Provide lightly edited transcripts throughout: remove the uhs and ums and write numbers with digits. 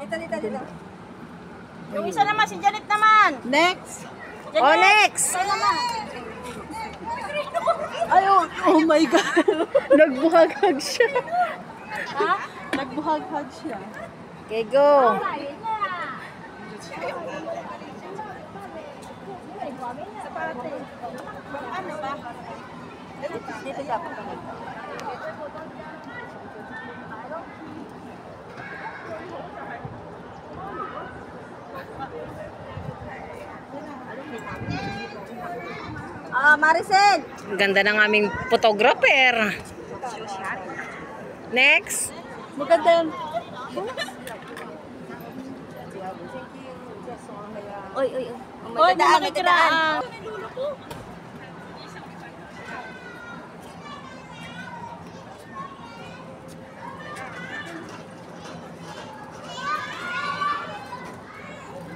Dito. Yung isa naman, si Janet naman. Next. Janet. Oh, next. Isa naman. Ay, oh my God. Nagbuhaghag siya. Ha? Nagbuhaghag siya. Okay, go. Ano ba? Dito dapat kami. Maricel. Ang ganda ng aming photographer. Next. Maganda yan. Oy. Oy, may daan.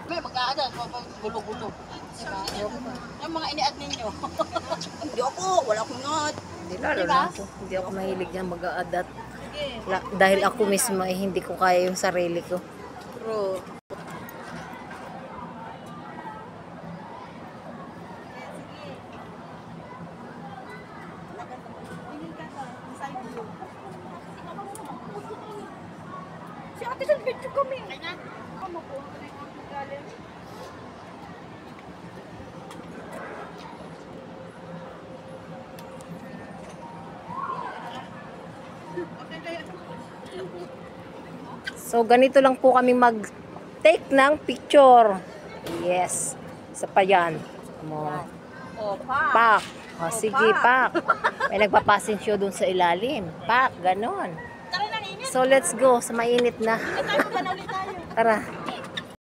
May mag-aadan, gulo-gulo. Yung mga ini-add ninyo. Hindi ako, wala akong not. Hindi lalo na ako. Hindi ako mahilig na mag-a-adat. Dahil ako mismo ay hindi ko kaya yung sarili ko. True. Si ate sa video kami. Kaya na. Ano po? Galing. So, ganito lang po kami mag-take ng picture. Yes. Isa pa yan. Mo. Pak. O, sige, pak. May nagpapasin show dun sa ilalim. Pak, ganon. Tara na, Nini. So, let's go sa mainit na. Tayo pa na ulit tayo. Tara.